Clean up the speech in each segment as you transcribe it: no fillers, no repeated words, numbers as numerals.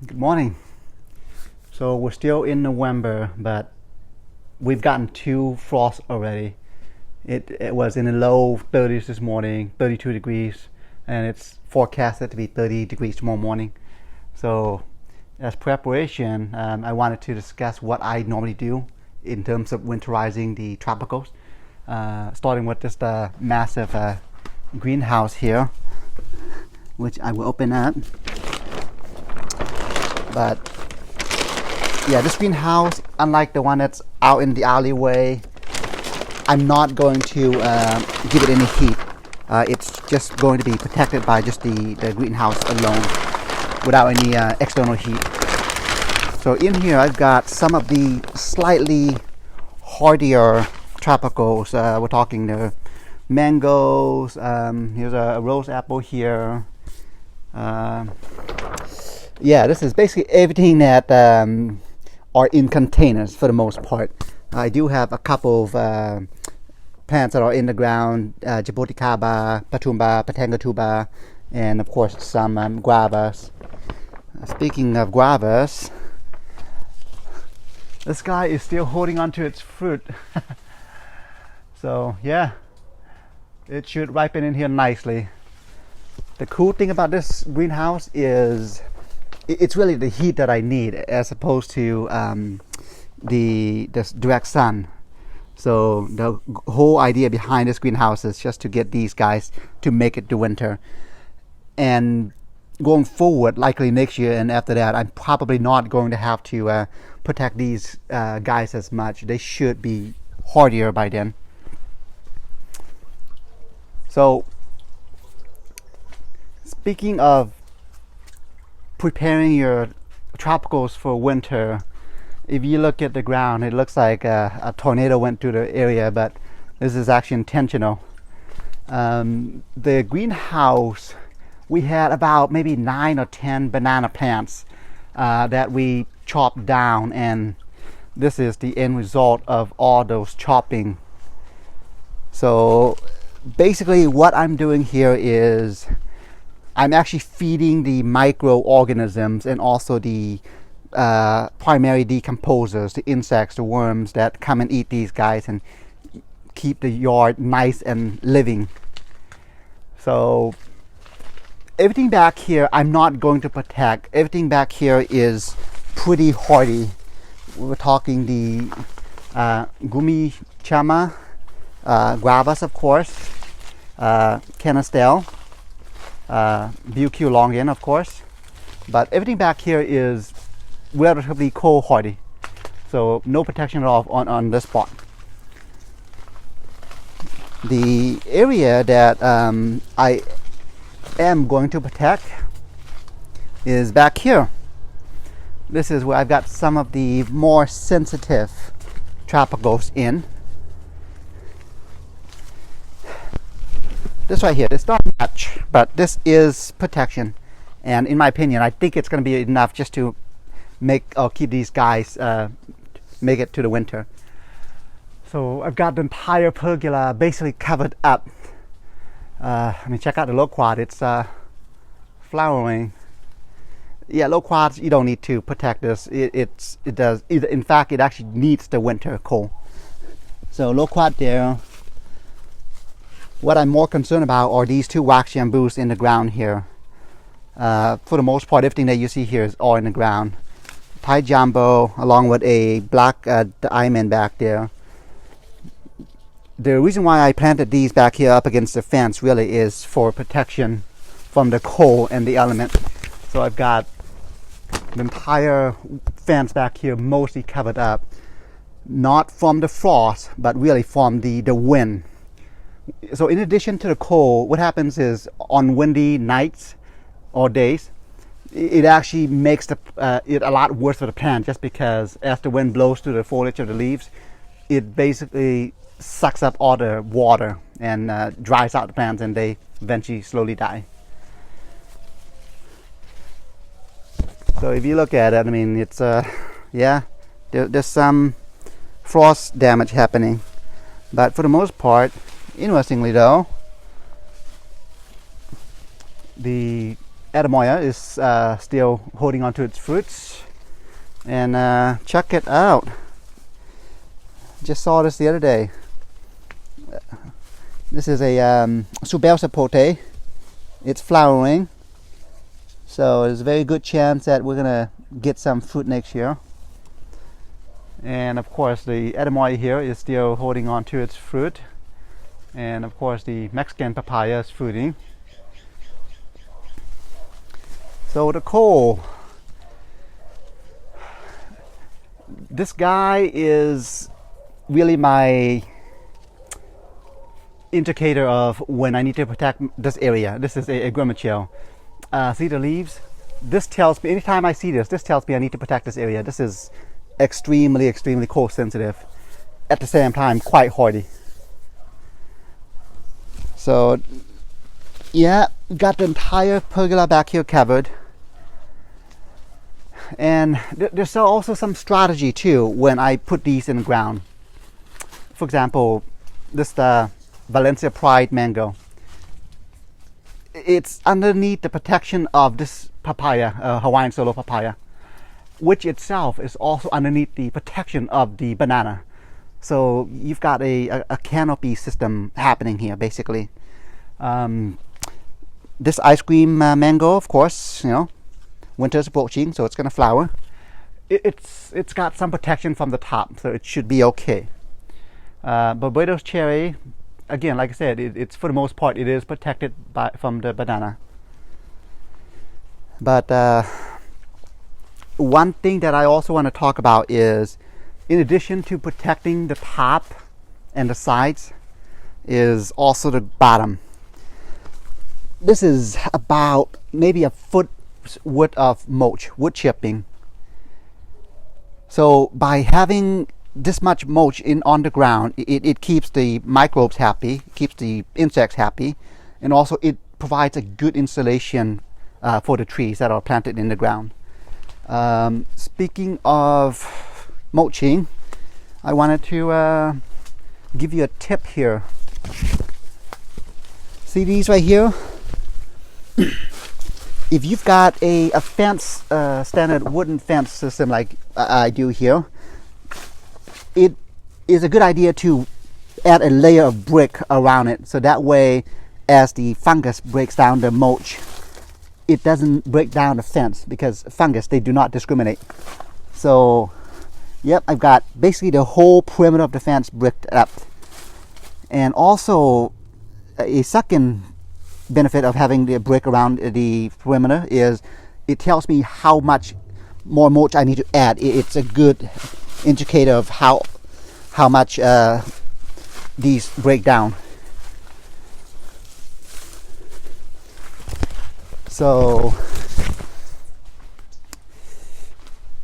Good morning. So we're still in November, but we've gotten two frosts already. It was in the low 30s this morning, 32 degrees, and it's forecasted to be 30 degrees tomorrow morning. So as preparation, I wanted to discuss what I normally do in terms of winterizing the tropicals, starting with this massive greenhouse here, which I will open up. But yeah, this greenhouse, unlike the one that's out in the alleyway, I'm not going to give it any heat. It's just going to be protected by just the greenhouse alone without any external heat. So in here I've got some of the slightly hardier tropicals. We're talking the mangoes, here's a rose apple here. Yeah, this is basically everything that are in containers for the most part. I do have a couple of plants that are in the ground, Jaboticaba, Patumba, Patangatuba, and of course some guavas. Speaking of guavas, this guy is still holding on to its fruit. So yeah, it should ripen in here nicely. The cool thing about this greenhouse is it's really the heat that I need as opposed to the direct sun. So the whole idea behind this greenhouse is just to get these guys to make it to winter. And going forward, likely next year and after that, I'm probably not going to have to protect these guys as much. They should be hardier by then. So speaking of preparing your tropicals for winter, if you look at the ground, it looks like a tornado went through the area, but this is actually intentional. The greenhouse, we had about maybe 9 or 10 banana plants that we chopped down, and this is the end result of all those chopping. So basically what I'm doing here is I'm actually feeding the microorganisms and also the primary decomposers, the insects, the worms that come and eat these guys and keep the yard nice and living. So everything back here I'm not going to protect. Everything back here is pretty hardy. We're talking the gumi chama, guavas of course, canastel, BQ long end of course, but everything back here is relatively cold hardy, so no protection at all on this part. The area that I am going to protect is back here. This is where I've got some of the more sensitive tropicals in. This right here, it's not much, but this is protection, and in my opinion I think it's going to be enough just to make or keep these guys make it to the winter. So I've got the entire pergola basically covered up. I mean, check out the loquat, it's flowering. Yeah, loquats, you don't need to protect this. It does. In fact, it actually needs the winter cold. So loquat there. What I'm more concerned about are these two wax bamboos in the ground here. For the most part, everything that you see here is all in the ground. Thai jumbo along with a black diamond back there. The reason why I planted these back here up against the fence really is for protection from the cold and the element. So I've got the entire fence back here mostly covered up, not from the frost, but really from the wind. So in addition to the cold, what happens is on windy nights or days, it actually makes it a lot worse for the plant, just because as the wind blows through the foliage of the leaves, it basically sucks up all the water and dries out the plants, and they eventually slowly die. So if you look at it, I mean, it's yeah, there's some frost damage happening, but for the most part, interestingly though, the Adamoya is still holding on to its fruits. And check it out. Just saw this the other day. This is a Subel sapote. It's flowering. So there's a very good chance that we're gonna get some fruit next year. And of course the Adamoya here is still holding on to its fruit. And of course the Mexican papaya is fruiting. So the coal. This guy is really my indicator of when I need to protect this area. This is a Grimachail. See the leaves? This tells me, anytime I see this tells me I need to protect this area. This is extremely cold sensitive. At the same time, quite hardy. So, yeah, got the entire pergola back here covered. And there's also some strategy too when I put these in the ground. For example, this Valencia Pride mango. It's underneath the protection of this papaya, Hawaiian solo papaya, which itself is also underneath the protection of the banana. So you've got a canopy system happening here, basically. This ice cream mango, of course, you know, winter's approaching, so it's going to flower. It's got some protection from the top, so it should be okay. Barbados cherry, again, like I said, it's for the most part it is protected from the banana. But one thing that I also want to talk about is, in addition to protecting the top and the sides, is also the bottom. This is about maybe a foot worth of mulch, wood chipping. So by having this much mulch on the ground, it keeps the microbes happy, keeps the insects happy, and also it provides a good insulation for the trees that are planted in the ground. Speaking of mulching, I wanted to give you a tip here. See these right here? If you've got a fence, standard wooden fence system like I do here, it is a good idea to add a layer of brick around it, so that way as the fungus breaks down the mulch, it doesn't break down the fence, because fungus, they do not discriminate. So yep, I've got basically the whole perimeter of the fence bricked up. And also a second benefit of having the brick around the perimeter is it tells me how much more mulch I need to add. It's a good indicator of how much these break down. So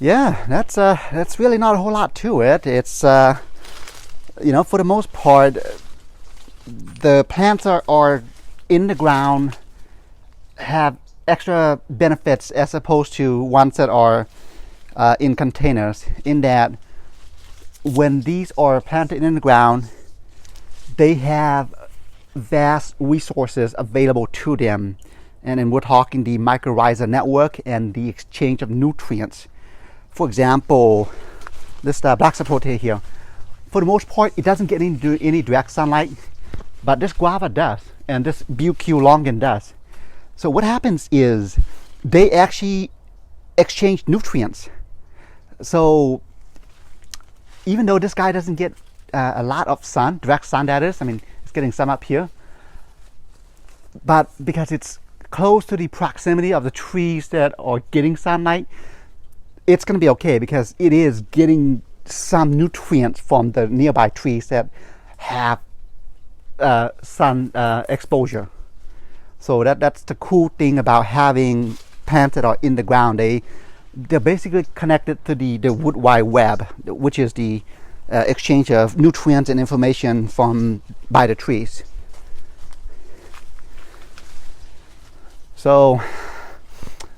yeah, that's really not a whole lot to it. It's you know, for the most part, the plants are in the ground, have extra benefits as opposed to ones that are in containers, in that when these are planted in the ground, they have vast resources available to them. And then we're talking the mycorrhiza network and the exchange of nutrients. For example, this black sapote here, for the most part, it doesn't get into any direct sunlight, but this guava does, and this BQ longan does. So what happens is they actually exchange nutrients. So even though this guy doesn't get a lot of sun, direct sun that is, I mean, it's getting some up here, but because it's close to the proximity of the trees that are getting sunlight, it's going to be okay, because it is getting some nutrients from the nearby trees that have sun exposure. So that's the cool thing about having plants that are in the ground. They're basically connected to the wood wide web, which is the exchange of nutrients and information by the trees. So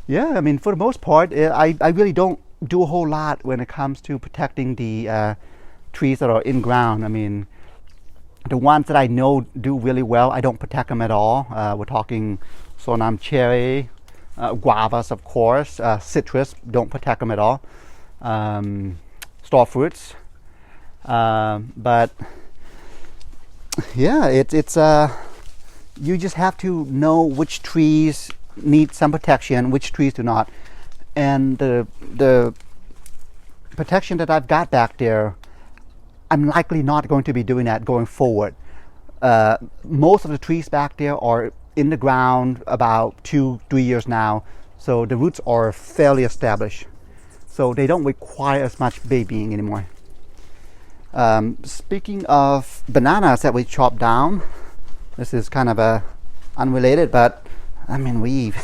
yeah, I mean, for the most part, I really don't do a whole lot when it comes to protecting the trees that are in ground. I mean, the ones that I know do really well, I don't protect them at all. We're talking Sonam cherry, guavas, of course, citrus, don't protect them at all, star fruits, but yeah, it's you just have to know which trees need some protection, which trees do not. And the protection that I've got back there, I'm likely not going to be doing that going forward. Most of the trees back there are in the ground about 2-3 years now, so the roots are fairly established, so they don't require as much babying anymore. Speaking of bananas that we chopped down, this is kind of unrelated, but I mean, we've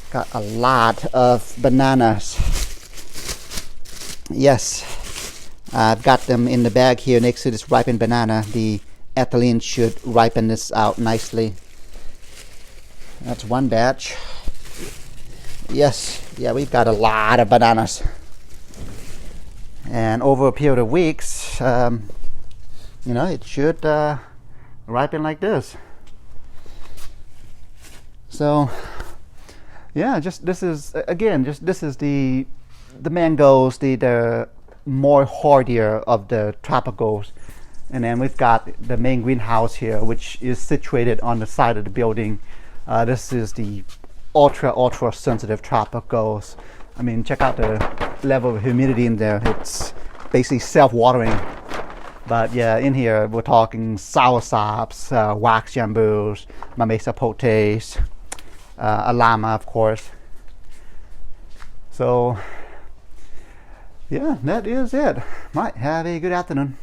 got a lot of bananas. Yes, I've got them in the bag here next to this ripened banana. The ethylene should ripen this out nicely. That's one batch. Yes, yeah, we've got a lot of bananas. And over a period of weeks, it should ripen like this. So yeah, this is the mangoes, the more hardier of the tropicals. And then we've got the main greenhouse here, which is situated on the side of the building. This is the ultra sensitive tropicals. I mean, check out the level of humidity in there. It's basically self-watering. But yeah, in here we're talking soursops, wax jambus, mamesa potes, alama, of course. So yeah, that is it. Right, have a good afternoon.